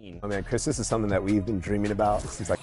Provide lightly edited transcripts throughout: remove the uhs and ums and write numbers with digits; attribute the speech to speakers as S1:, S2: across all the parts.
S1: Oh man, Chris, this is something that we've been dreaming about since like.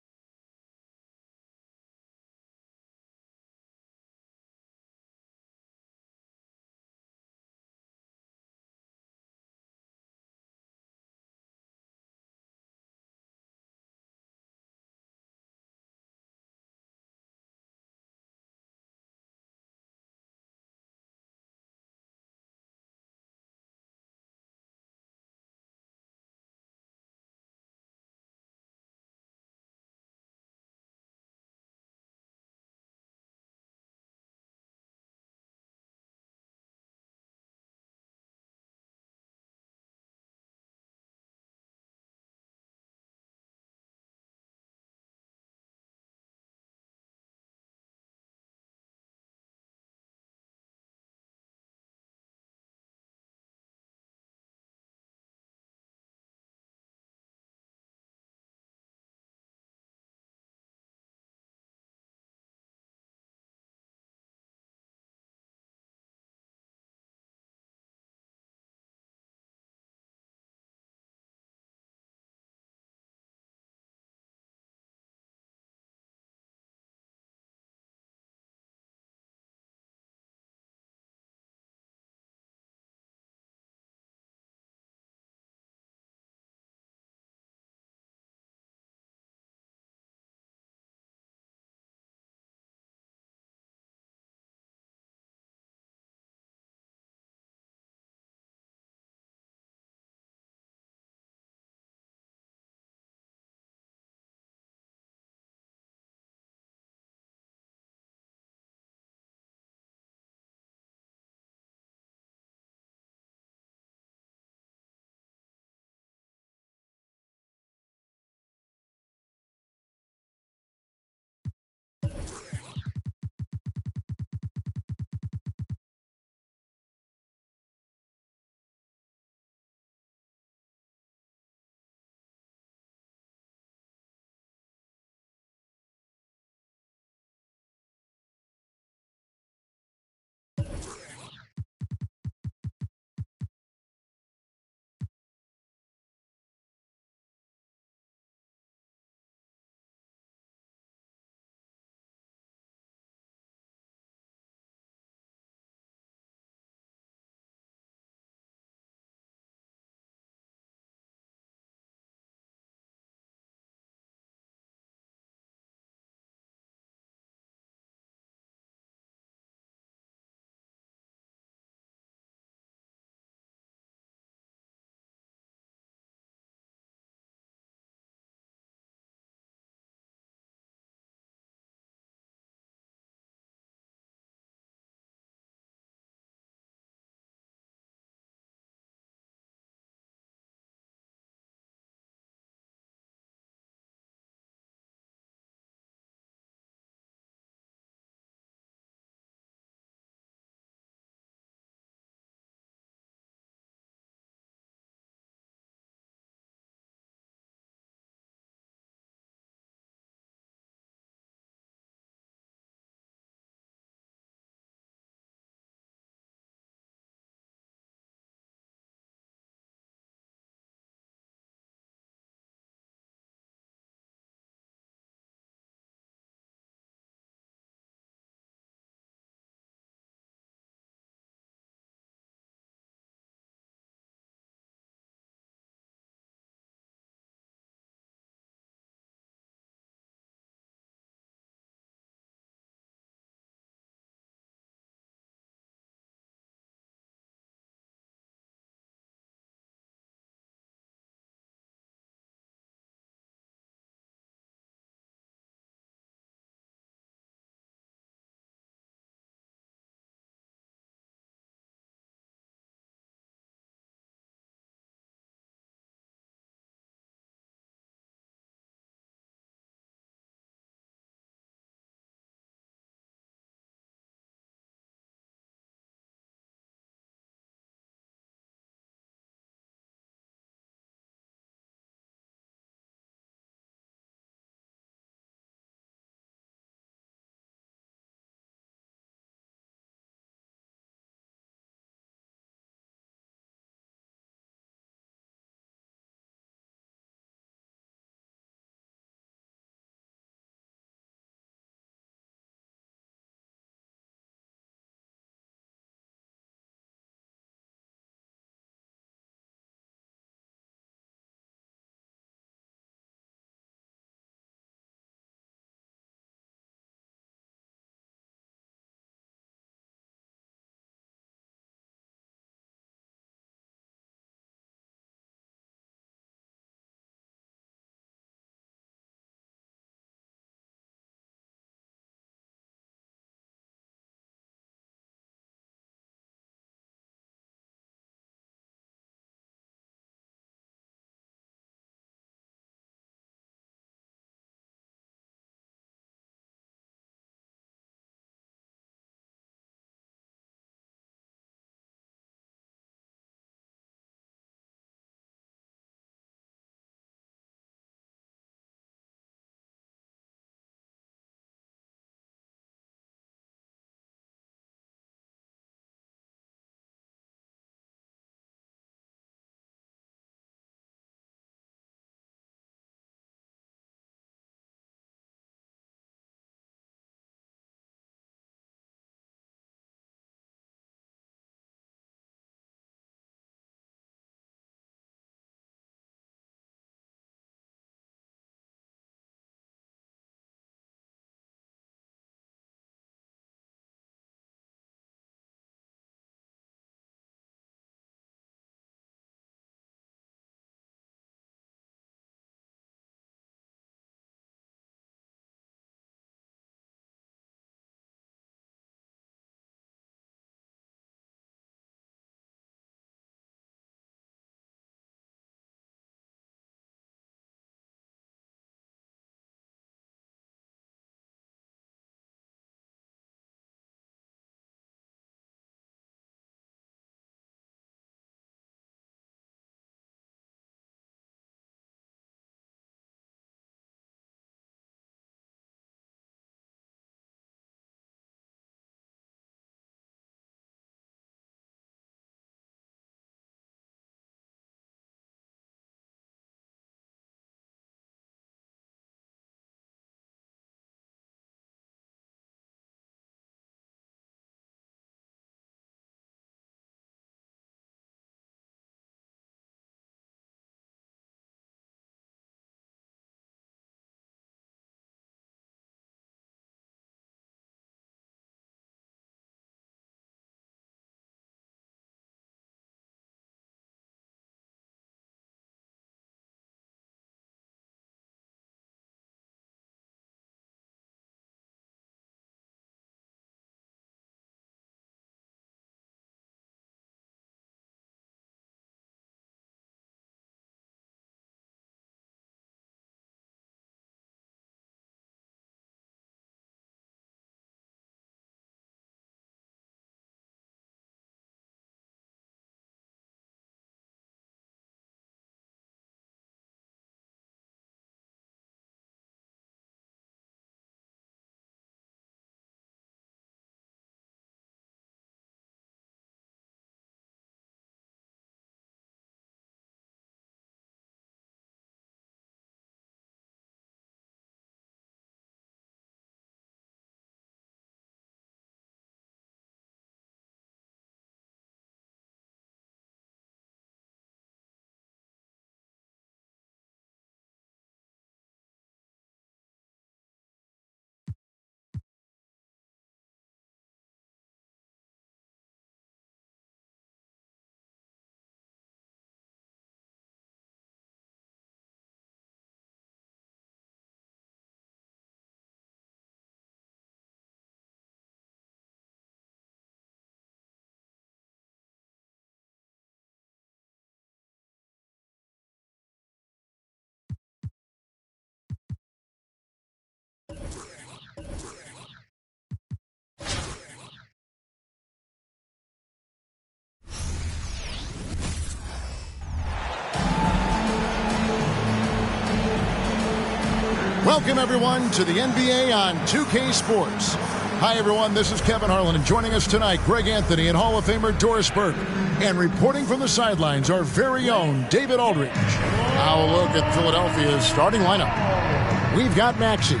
S2: Welcome, everyone, to the NBA on 2K Sports. Hi, everyone. This is Kevin Harlan, and joining us tonight, Greg Anthony and Hall of Famer Doris Burke. And reporting from the sidelines, our very own David Aldridge. Now a look at Philadelphia's starting lineup. We've got Maxey.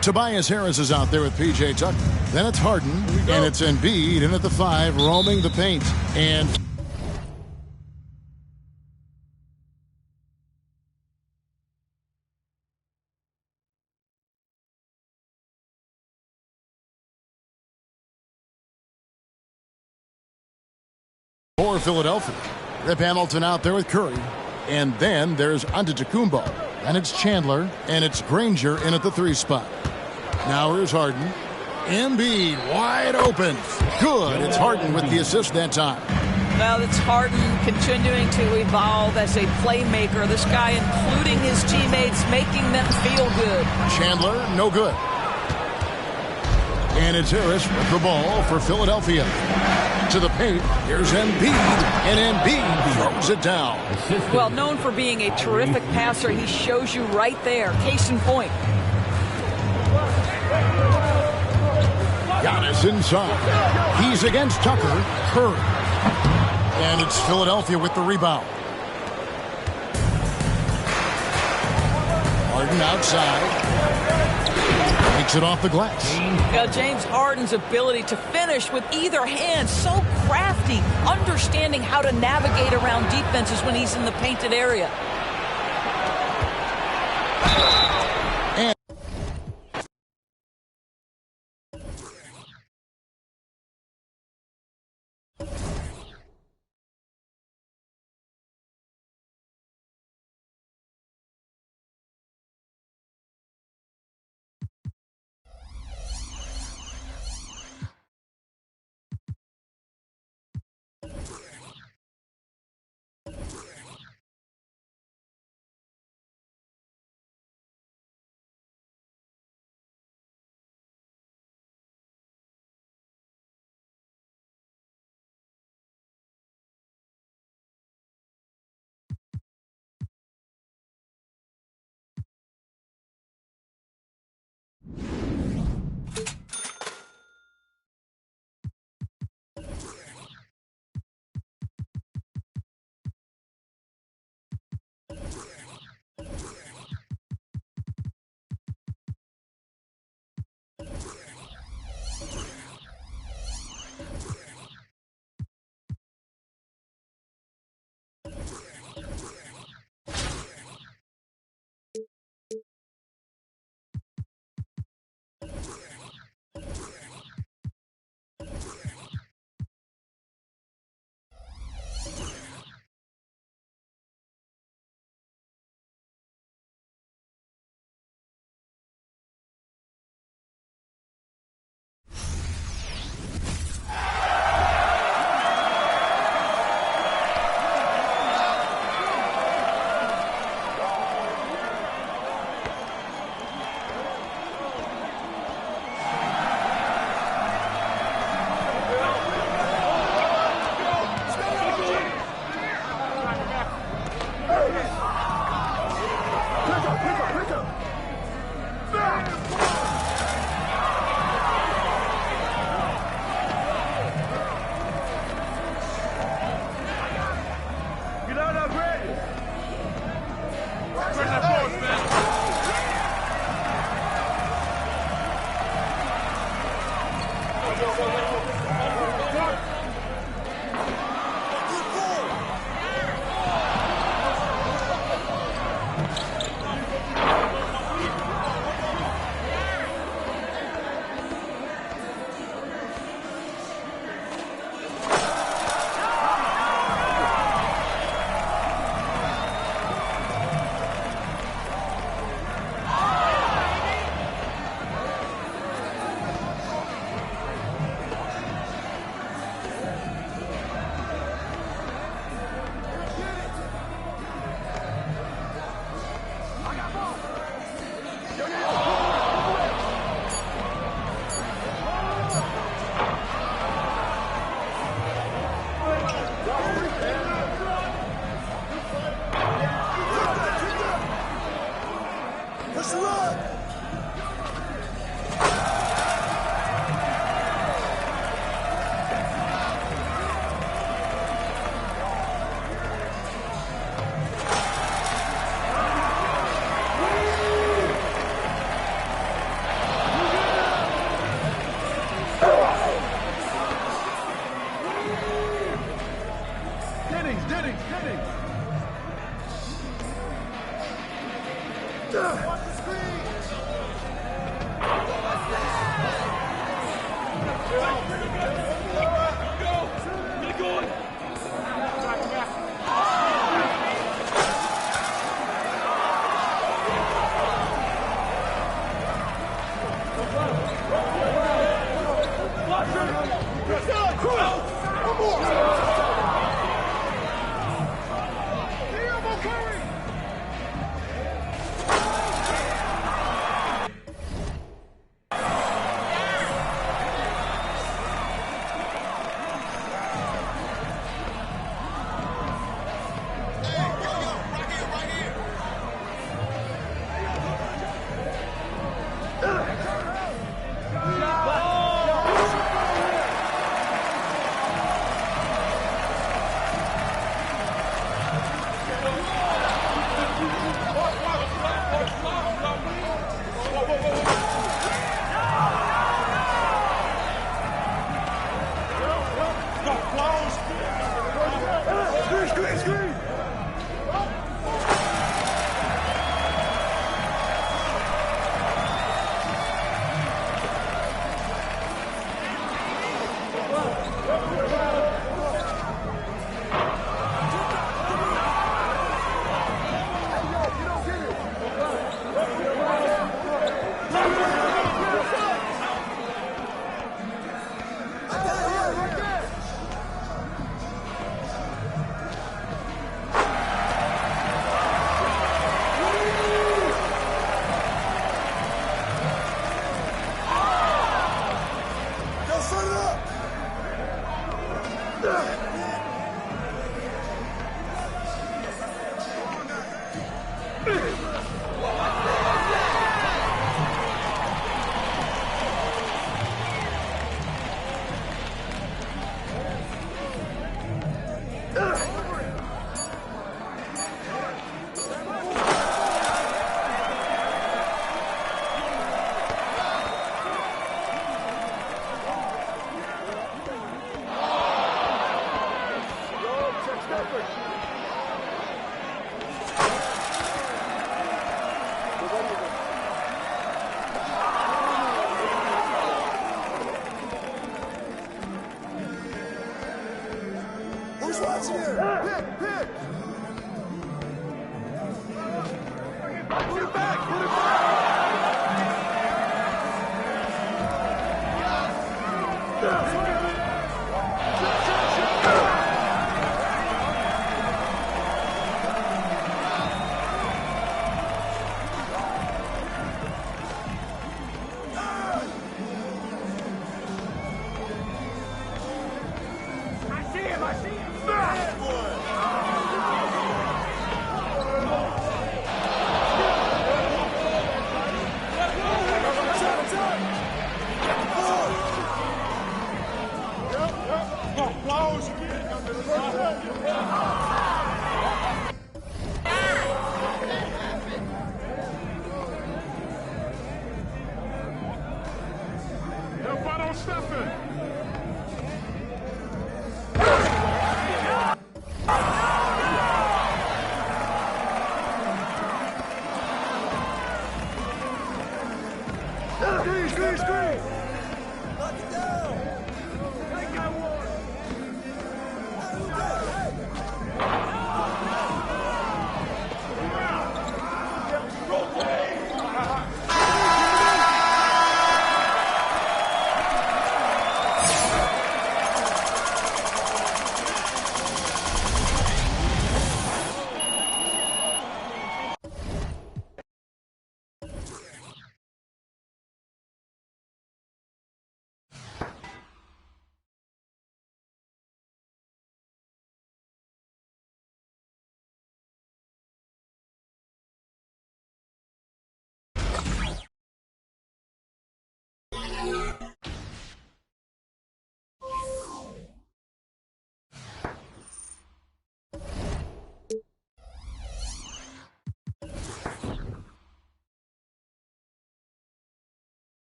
S2: Tobias Harris is out there with P.J. Tucker. Then it's Harden, and it's Embiid in at the 5, roaming the paint. And for Philadelphia, Rip Hamilton out there with Curry. And then there's Antetokounmpo. And it's Chandler, and it's Granger in at the 3 spot. Now here's Harden. Embiid wide open. Good. It's Harden with the assist that time.
S3: Well, it's Harden continuing to evolve as a playmaker. This guy, including his teammates, making them feel good.
S2: Chandler, no good. And it's Harris with the ball for Philadelphia. To the paint, here's Embiid, and Embiid throws it down.
S3: Well, known for being a terrific passer, he shows you right there. Case in point.
S2: Giannis inside. He's against Tucker. Curry. And it's Philadelphia with the rebound. Harden outside. Takes it off the glass.
S3: James Harden's ability to finish with either hand, so crafty, understanding how to navigate around defenses when he's in the painted area.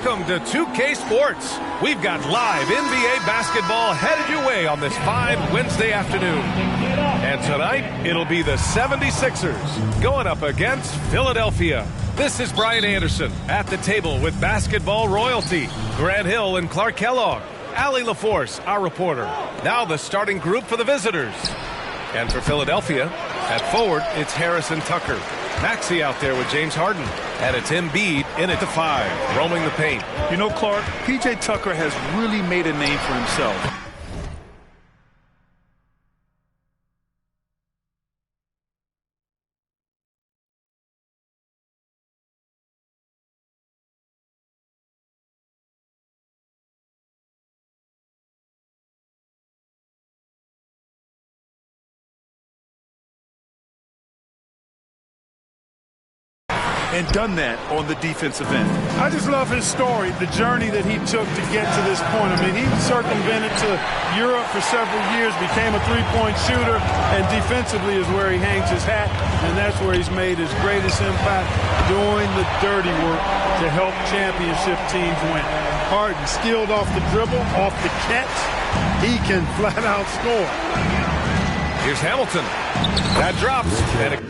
S4: Welcome to 2K Sports. We've got live NBA basketball headed your way on this fine Wednesday afternoon. And tonight, it'll be the 76ers going up against Philadelphia. This is Brian Anderson at the table with basketball royalty. Grant Hill and Clark Kellogg. Allie LaForce, our reporter. Now the starting group for the visitors. And for Philadelphia, at forward, it's Harrison Tucker. Maxey out there with James Harden. And it's Embiid in at the 5, roaming the paint.
S5: You know, Clark, P.J. Tucker has really made a name for himself. And done that on the defensive end.
S6: I just love his story, the journey that he took to get to this point. I mean, he circumvented to Europe for several years, became a three-point shooter, and defensively is where he hangs his hat, and that's where he's made his greatest impact, doing the dirty work to help championship teams win. Harden, skilled off the dribble, off the catch, he can flat out score.
S4: Here's Hamilton. That drops. And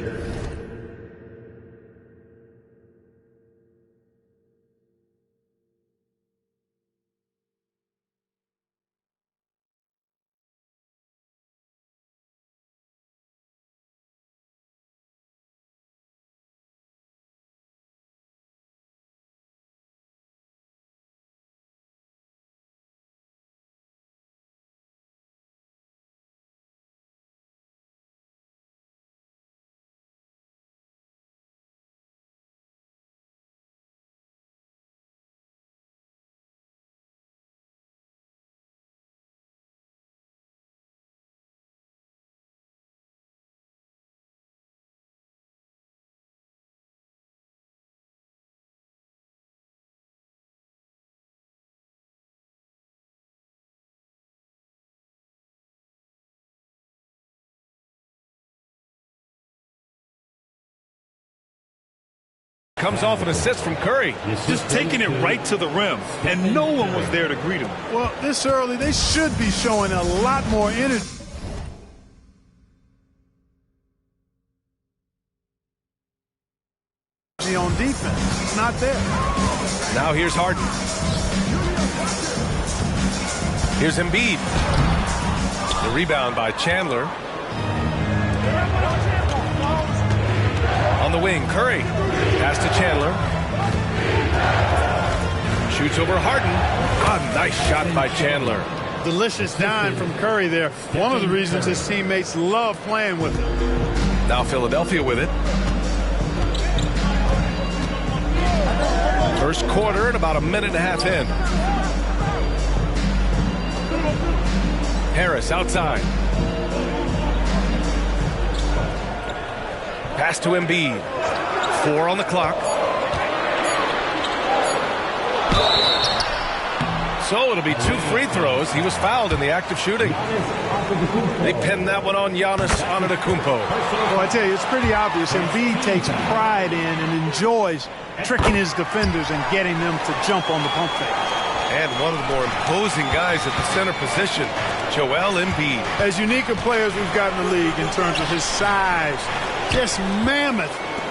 S4: comes off an assist from Curry.
S5: Just taking it right to the rim, and no one was there to greet him.
S6: Well, this early, they should be showing a lot more energy. On defense, it's not there.
S4: Now here's Harden. Here's Embiid. The rebound by Chandler. On the wing, Curry. Pass to Chandler. Shoots over Harden. A nice shot by Chandler.
S6: Delicious dime from Curry there. One of the reasons his teammates love playing with him.
S4: Now Philadelphia with it. First quarter and about a minute and a half in. Harris outside. Pass to Embiid. 4 on the clock. So it'll be 2 free throws. He was fouled in the act of shooting. They pinned that one on Giannis Antetokounmpo.
S6: Well, I tell you, it's pretty obvious. Embiid takes pride in and enjoys tricking his defenders and getting them to jump on the pump fake.
S4: And one of the more imposing guys at the center position, Joel Embiid.
S6: As unique a player as we've got in the league in terms of his size, just mammoth,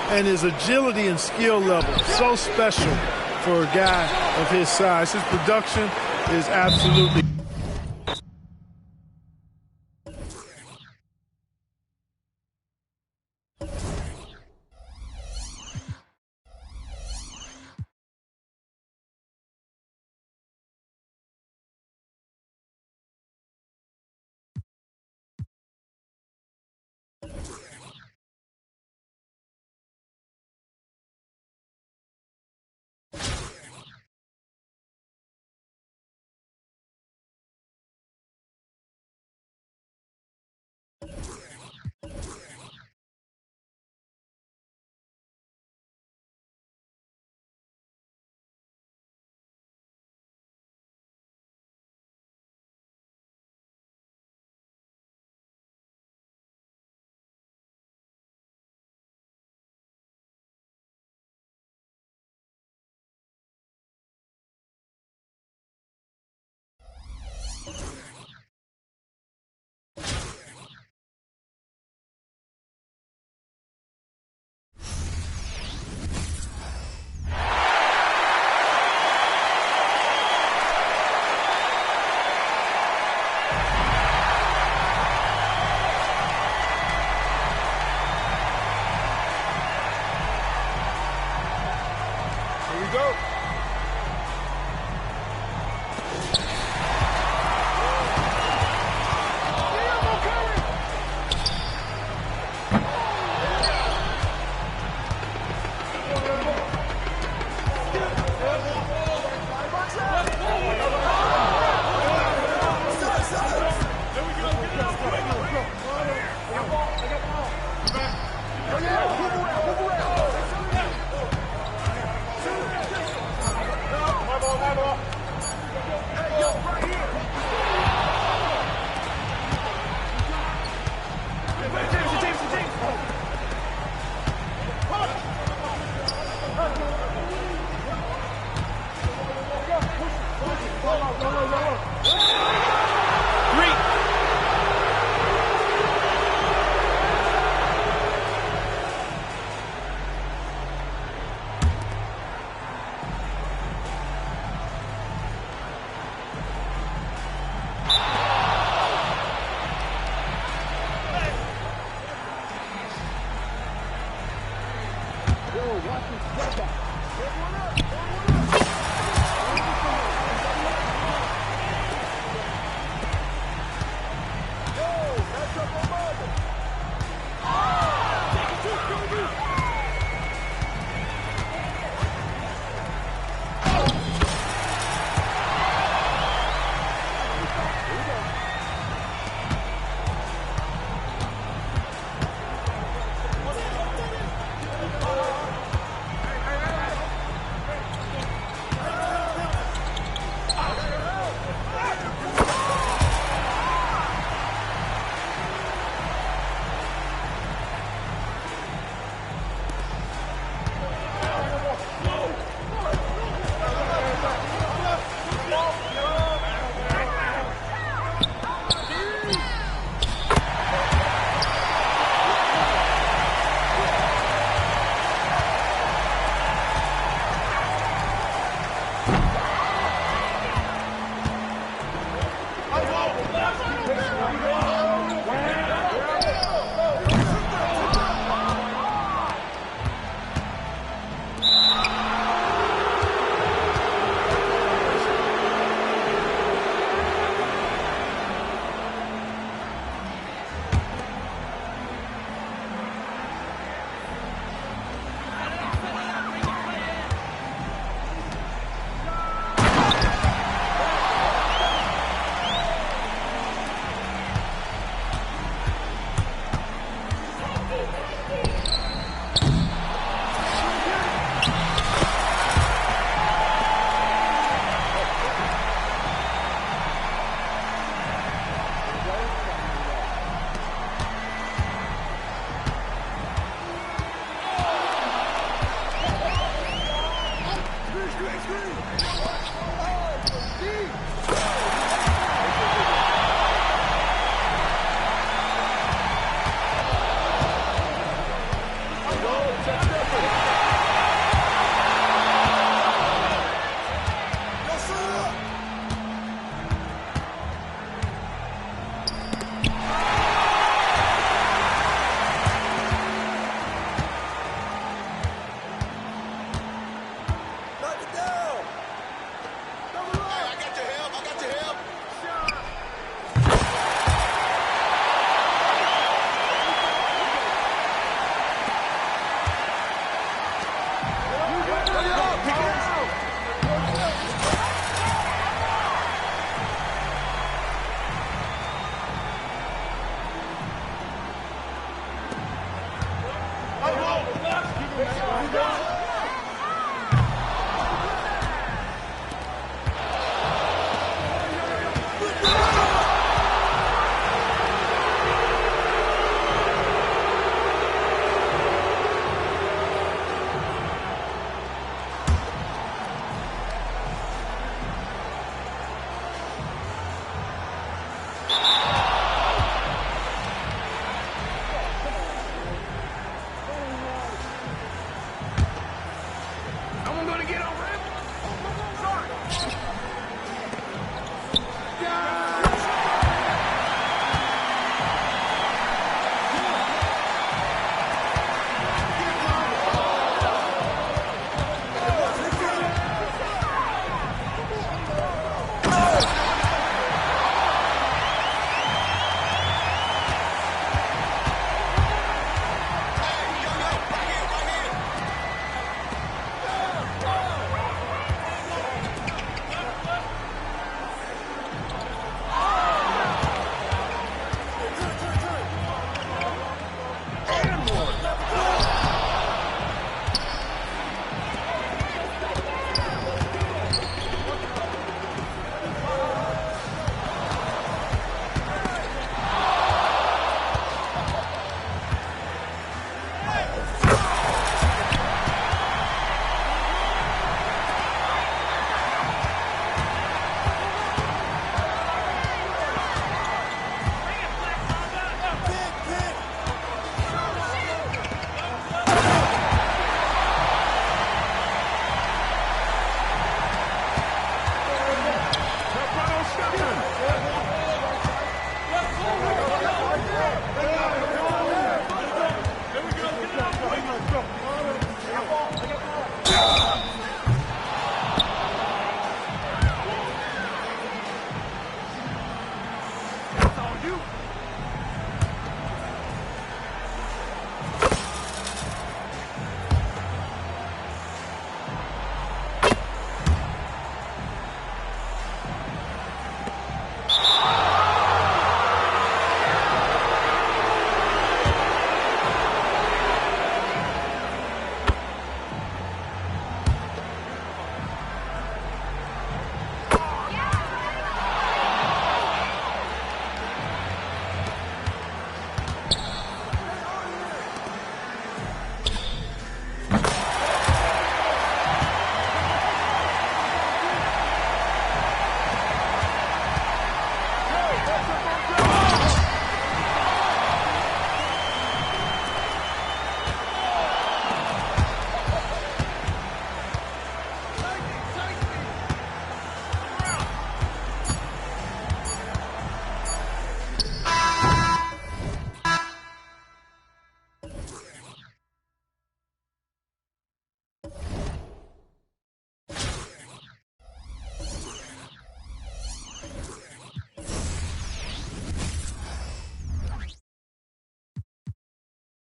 S6: and his agility and skill level, so special for a guy of his size. His production is absolutely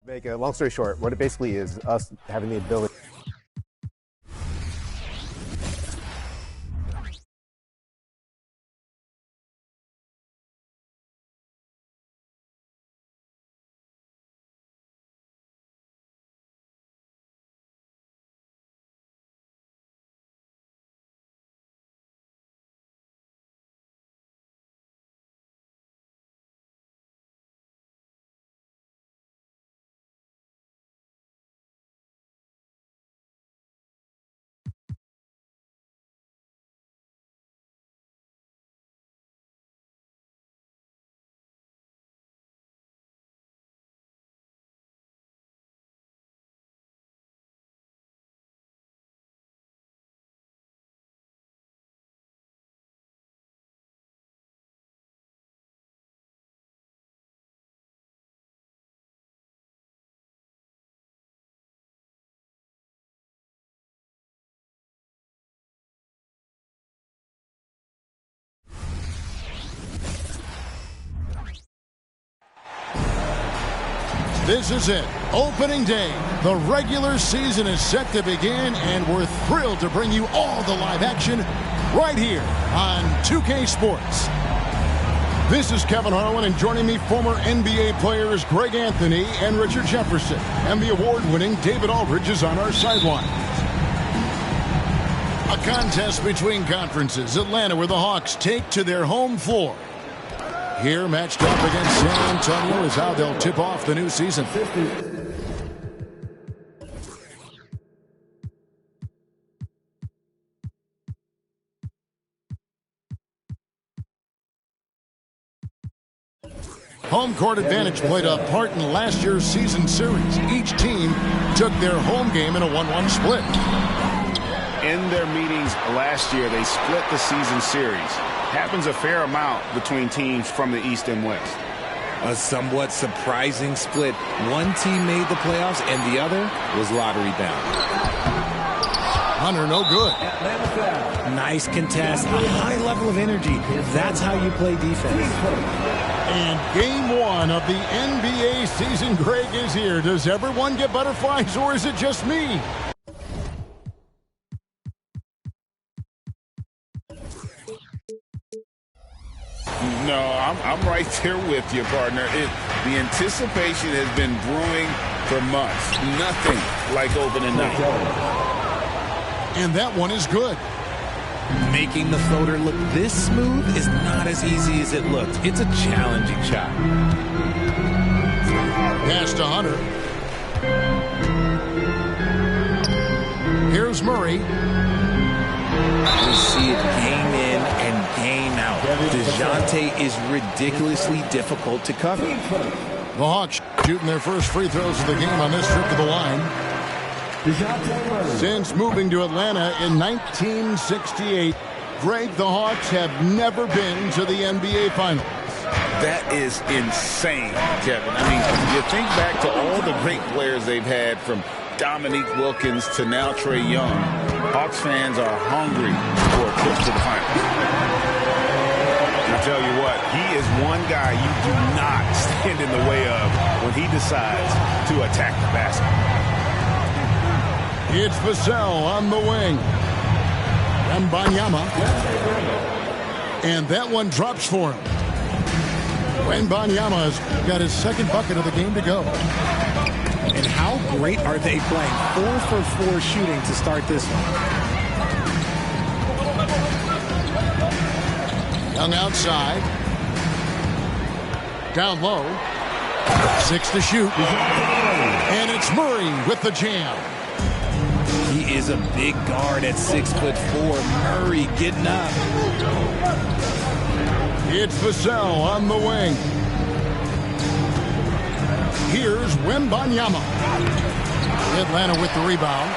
S1: Make a long story short, what it basically is us having the ability.
S2: This is it. Opening day. The regular season is set to begin, and we're thrilled to bring you all the live action right here on 2K Sports. This is Kevin Harlan, and joining me, former NBA players Greg Anthony and Richard Jefferson. And the award-winning David Aldridge is on our sideline. A contest between conferences. Atlanta, where the Hawks take to their home floor. Here, matched up against San Antonio, is how they'll tip off the new season. Home court advantage played a part in last year's season series. Each team took their home game in a 1-1 split.
S7: In their meetings last year, they split the season series. Happens a fair amount between teams from the East and West.
S8: A somewhat surprising split. One team made the playoffs and the other was lottery bound.
S2: Hunter, no good.
S8: Nice contest, a high level of energy. That's how you play defense.
S2: And game one of the NBA season, Greg, is here. Does everyone get butterflies, or is it just me?
S7: No, I'm right there with you, partner. The anticipation has been brewing for months. Nothing like opening night.
S2: And that one is good.
S8: Making the floater look this smooth is not as easy as it looks. It's a challenging shot.
S2: Pass to Hunter. Here's Murray.
S8: We see it game in and game out. DeJounte is ridiculously difficult to cover.
S2: The Hawks shooting their first free throws of the game on this trip to the line. Since moving to Atlanta in 1968, Greg, the Hawks have never been to the NBA Finals.
S7: That is insane, Kevin. I mean, you think back to all the great players they've had, from Dominique Wilkins to now Trae Young. Hawks fans are hungry for a trip to the finals. I'll tell you what, he is one guy you do not stand in the way of when he decides to attack the basket.
S2: It's Vassell on the wing. Wembanyama. And that one drops for him. Wembanyama's got his second bucket of the game to go.
S8: And how great are they playing? 4 for 4 shooting to start this one.
S2: Young outside. Down low. 6 to shoot. And it's Murray with the jam.
S8: He is a big guard at 6'4". Murray getting up.
S2: It's Vassell on the wing. Here's Wembanyama. Atlanta with the rebound.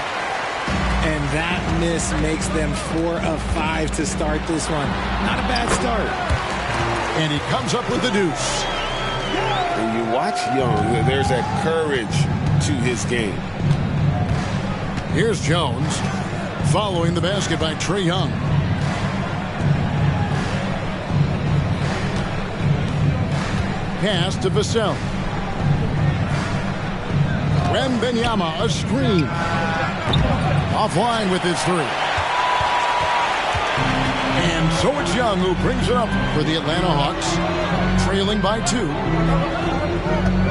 S8: And that miss makes them 4 of 5 to start this one. Not a bad start.
S2: And he comes up with the deuce.
S7: When you watch Young, there's that courage to his game.
S2: Here's Jones, following the basket by Trae Young. Pass to Vassell. Wembanyama, a screen. Offline with his three. And so it's Young who brings it up for the Atlanta Hawks, trailing by 2.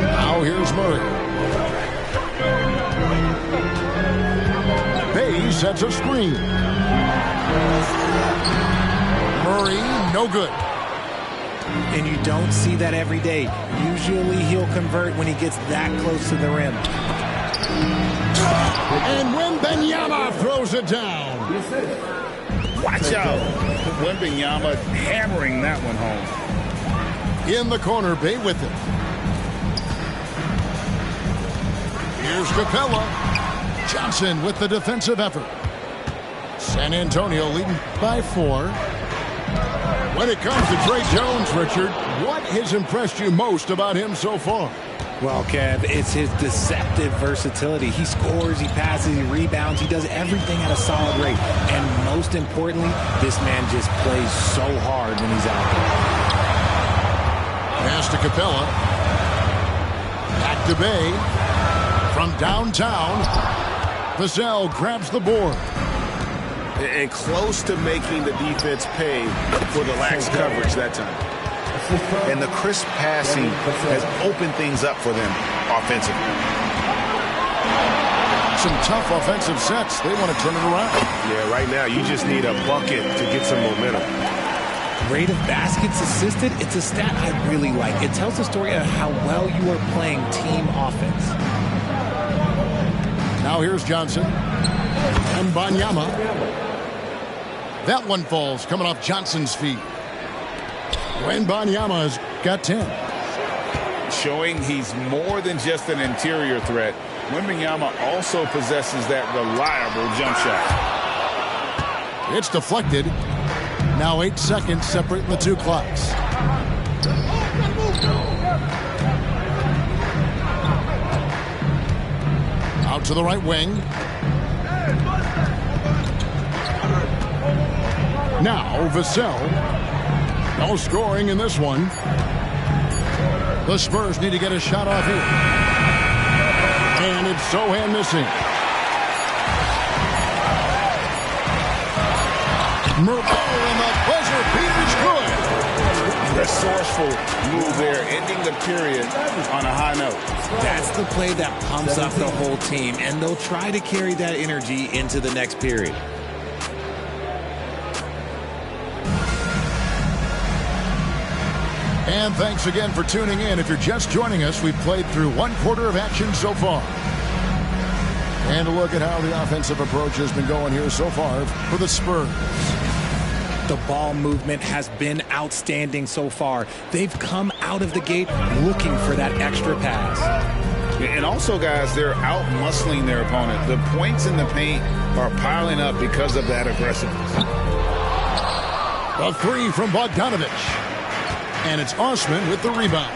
S2: Now here's Murray. Bay sets a screen. Murray, no good.
S8: And you don't see that every day. Usually he'll convert when he gets that close to the rim.
S2: And Wembanyama throws it down.
S7: Watch out. Wembanyama hammering that one home.
S2: In the corner, Bay with it. Here's Capella. Johnson with the defensive effort. San Antonio leading by 4. When it comes to Trey Jones, Richard, what has impressed you most about him so far?
S8: Well, Kev, it's his deceptive versatility. He scores, he passes, he rebounds, he does everything at a solid rate. And most importantly, this man just plays so hard when he's out there.
S2: Pass to Capella. Back to Bay. From downtown, Vassell grabs the board.
S7: And close to making the defense pay for the lax coverage that time. And the crisp passing has opened things up for them offensively.
S2: Some tough offensive sets. They want to turn it around.
S9: Yeah, right now you just need a bucket to get some momentum.
S8: Rate of baskets assisted, it's a stat I really like. It tells the story of how well you are playing team offense.
S2: Now here's Johnson. And Wembanyama. That one falls coming off Johnson's feet. Wembanyama's got 10.
S7: Showing he's more than just an interior threat. Wembanyama also possesses that reliable jump shot.
S2: It's deflected. Now 8 seconds separating the two clocks. Out to the right wing. Now Vassell. No scoring in this one. The Spurs need to get a shot off here. And it's Sohan missing. Merkel and the buzzer beater's good.
S7: Resourceful move there, ending the period on a high note.
S8: That's the play that pumps up the whole team, and they'll try to carry that energy into the next period.
S2: And thanks again for tuning in. If you're just joining us, we've played through 1/4 of action so far. And a look at how the offensive approach has been going here so far for the Spurs.
S8: The ball movement has been outstanding so far. They've come out of the gate looking for that extra pass.
S7: And also, guys, they're out-muscling their opponent. The points in the paint are piling up because of that aggressiveness.
S2: A three from Bogdanovich. And it's Osman with the rebound.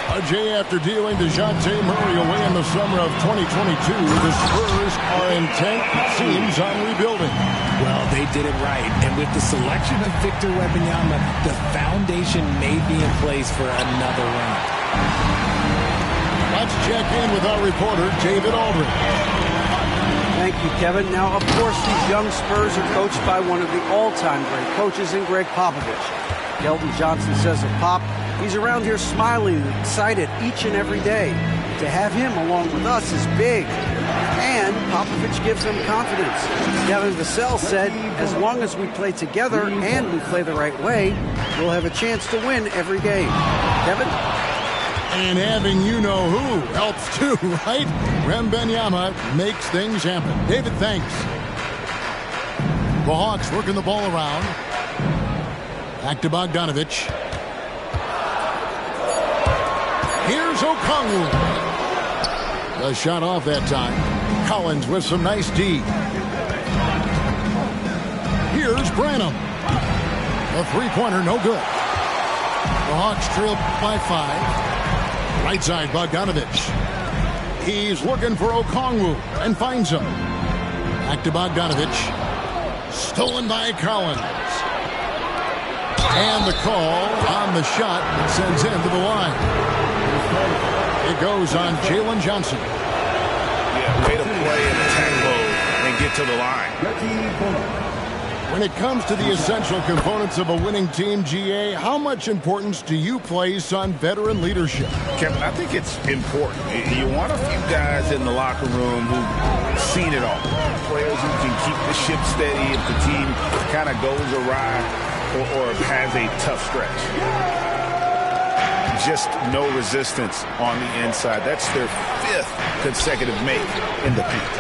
S2: Ajay, after dealing DeJounte Murray away in the summer of 2022, the Spurs are intent, it seems, on rebuilding.
S8: Well, they did it right. And with the selection of Victor Wembanyama, the foundation may be in place for another run.
S2: Let's check in with our reporter, David Aldridge.
S10: Thank you, Kevin. Now, of course, these young Spurs are coached by one of the all-time great coaches in Greg Popovich. Keldon Johnson says of Pop, he's around here smiling and excited each and every day. To have him along with us is big. And Popovich gives them confidence. Devin Vassell said, as long as we play together and we play the right way, we'll have a chance to win every game. Kevin?
S2: And having you-know-who helps too, right? Wembanyama makes things happen. David, thanks. The Hawks working the ball around. Back to Bogdanovich. Here's Okongwu. The shot off that time. Collins with some nice D. Here's Branham. A three-pointer, no good. The Hawks trail by 5. Right side, Bogdanovich. He's looking for Okongwu and finds him. Back to Bogdanovich. Stolen by Collins. And the call on the shot sends him to the line. It goes on Jalen Johnson.
S7: Yeah, way to play in attack mode and get to the line.
S2: When it comes to the essential components of a winning team, GA, how much importance do you place on veteran leadership?
S7: Kevin, I think it's important. You want a few guys in the locker room who've seen it all. Players who can keep the ship steady if the team kind of goes awry or has a tough stretch. Just no resistance on the inside. That's their 5th consecutive make in the paint.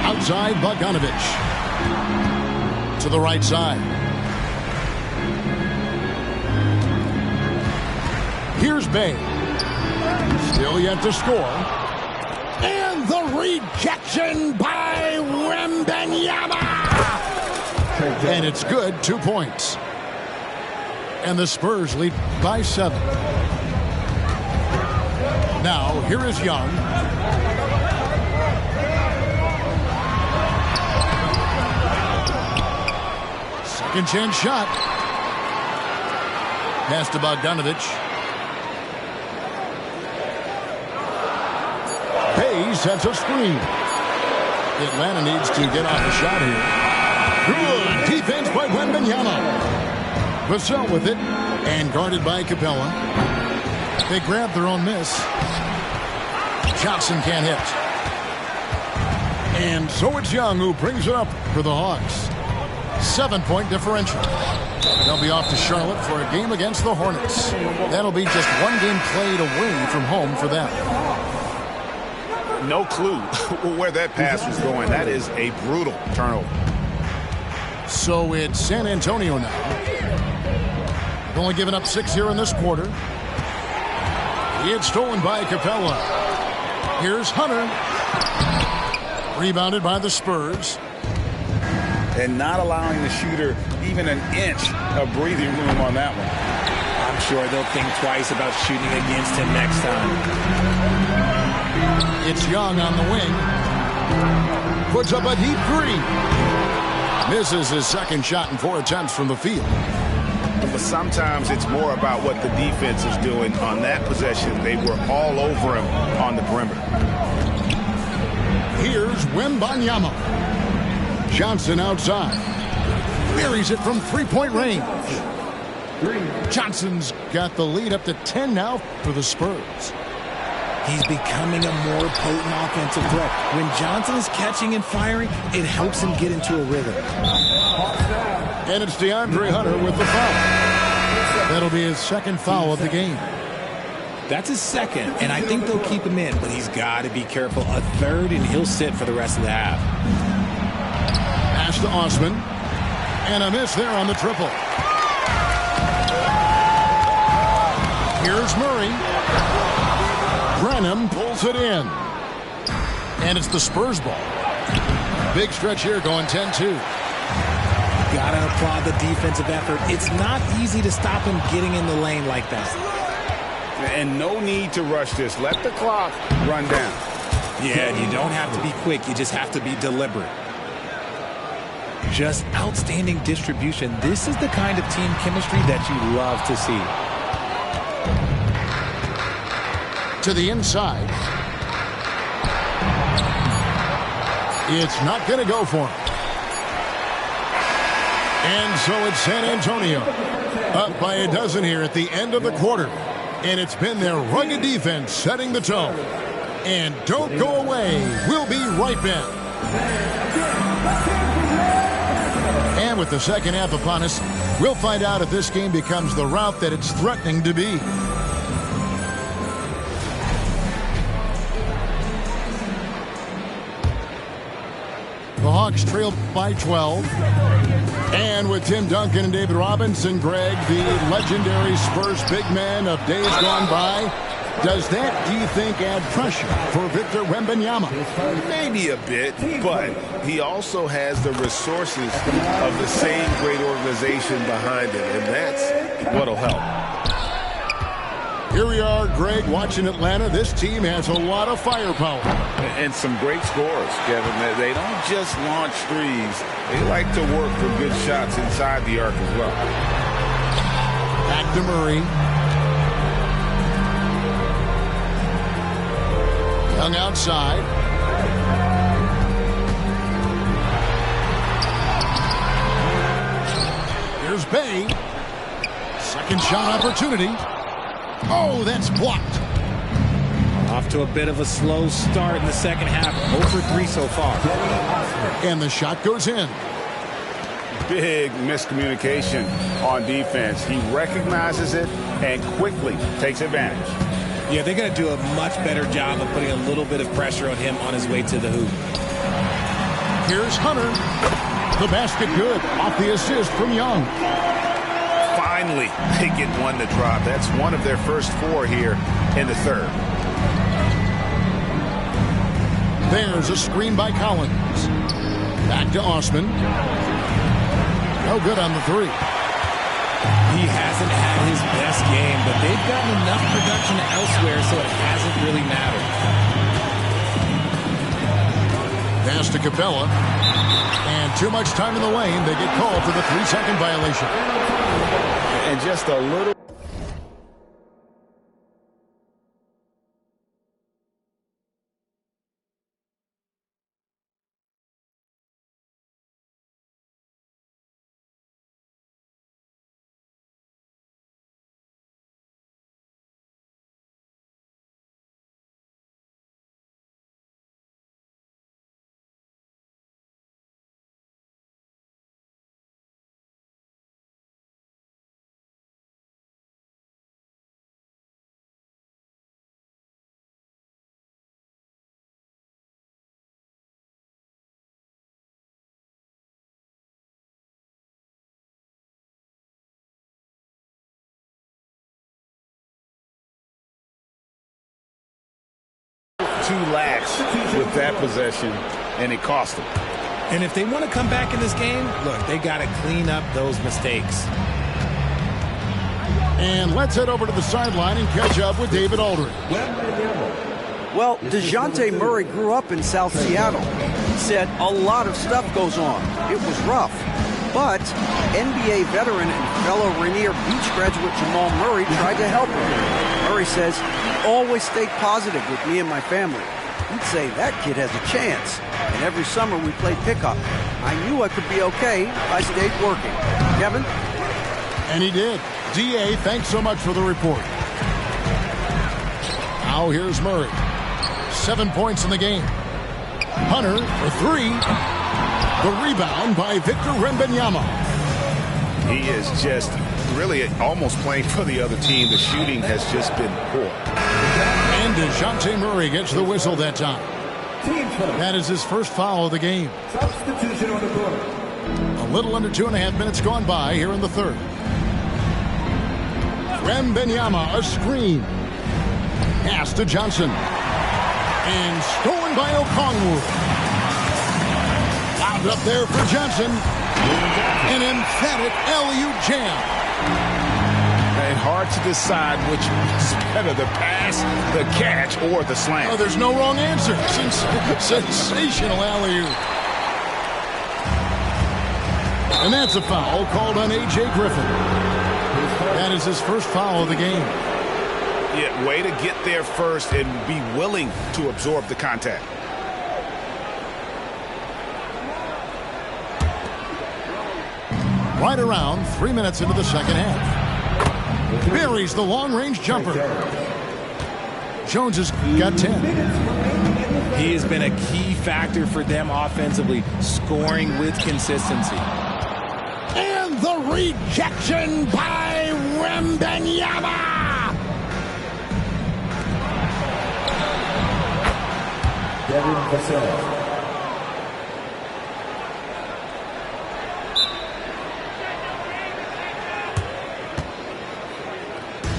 S2: Outside, Bogdanovich. To the right side. Here's Bay. Still yet to score. And the rejection by Wembanyama. And it's good, 2 points. And the Spurs lead by 7. Now, here is Young. Second chance shot. Pass to Bogdanovich. Hayes sets a screen. Atlanta needs to get off the shot here. Good defense by Wembanyama. Vassell with it. And guarded by Capella. They grab their own miss. Johnson can't hit. And so it's Young who brings it up for the Hawks. 7-point differential. They'll be off to Charlotte for a game against the Hornets. That'll be just one game played away from home for them.
S7: No clue where that pass was going. That is a brutal turnover.
S2: So it's San Antonio now. They've only given up 6 here in this quarter. It's stolen by Capella. Here's Hunter. Rebounded by the Spurs.
S7: And not allowing the shooter even an inch of breathing room on that one.
S8: I'm sure they'll think twice about shooting against him next time.
S2: It's Young on the wing. Puts up a deep 3. Misses his second shot in 4 attempts from the field.
S7: But sometimes it's more about what the defense is doing on that possession. They were all over him on the perimeter.
S2: Here's Wembanyama. Johnson outside. Buries it from 3-point range. Johnson's got the lead up to 10 now for the Spurs.
S8: He's becoming a more potent offensive threat. When Johnson is catching and firing, it helps him get into a rhythm.
S2: And it's DeAndre Hunter with the foul. That'll be his second foul of the game.
S8: That's his second, and I think they'll keep him in, but he's got to be careful. A third, and he'll sit for the rest of the half.
S2: Pass to Osman. And a miss there on the triple. Here's Murray. Brenham pulls it in. And it's the Spurs ball. Big stretch here going 10-2.
S8: Gotta applaud the defensive effort. It's not easy to stop him getting in the lane like that.
S7: And no need to rush this. Let the clock run down.
S8: Yeah, you don't have to be quick. You just have to be deliberate. Just outstanding distribution. This is the kind of team chemistry that you love to see.
S2: To the inside. It's not going to go for him. And so it's San Antonio. Up by a dozen here at the end of the quarter. And it's been their rugged defense setting the tone. And don't go away. We'll be right back. And with the second half upon us, we'll find out if this game becomes the rout that it's threatening to be. The Hawks trail by 12. And with Tim Duncan and David Robinson, Greg, the legendary Spurs big man of days gone by, does that, do you think, add pressure for Victor Wembanyama?
S7: Maybe a bit, but he also has the resources of the same great organization behind him, and that's what'll help.
S2: Here we are, Greg, watching Atlanta. This team has a lot of firepower.
S7: And some great scores, Kevin. They don't just launch threes. They like to work for good shots inside the arc as well.
S2: Back to Murray. Young outside. Here's Bay. Second shot opportunity. Oh, that's blocked.
S8: Off to a bit of a slow start in the second half. 0 for 3 so far.
S2: And the shot goes in.
S7: Big miscommunication on defense. He recognizes it and quickly takes advantage.
S8: Yeah, they're going to do a much better job of putting a little bit of pressure on him on his way to the hoop.
S2: Here's Hunter. The basket good. Off the assist from Young.
S7: Finally, they get one to drop. That's one of their first 4 here in the third.
S2: There's a screen by Collins. Back to Osman. No good on the 3.
S8: He hasn't had his best game, but they've gotten enough production elsewhere, so it hasn't really mattered.
S2: Pass to Capella. And too much time in the lane. They get called for the 3-second violation.
S7: And just a little. Too lax with that possession, and it cost them.
S8: And if they want to come back in this game, look, they got to clean up those mistakes.
S2: And let's head over to the sideline and catch up with David Aldridge.
S10: Well, DeJounte Murray grew up in South Seattle. He said a lot of stuff goes on. It was rough. But NBA veteran and fellow Rainier Beach graduate Jamal Murray tried to help him. Murray says, always stayed positive with me and my family. He'd say that kid has a chance. And every summer we played pickup. I knew I could be okay if I stayed working. Kevin?
S2: And he did. D.A., thanks so much for the report. Now here's Murray. 7 points in the game. Hunter for 3. The rebound by Victor Wembanyama.
S7: He is just really almost playing for the other team. The shooting has just been poor.
S2: And DeJounte Murray gets the whistle that time. That is his first foul of the game.
S11: Substitution on the court.
S2: A little under 2.5 minutes gone by here in the third. Wembanyama, a screen. Pass to Johnson. And stolen by Okongwu. Lobbed up there for Johnson. An emphatic LU jam.
S7: And hard to decide which is better, the pass, the catch, or the slam.
S2: Oh, there's no wrong answer. Sensational alley-oop. And that's a foul called on A.J. Griffin. That is his first foul of the game.
S7: Yeah, way to get there first and be willing to absorb the contact.
S2: Right around 3 minutes into the second half. Buries the long-range jumper. Jones has got 10.
S8: He has been a key factor for them offensively, scoring with consistency.
S2: And the rejection by Wembanyama.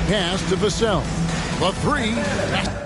S2: Pass to Vassell. The 3.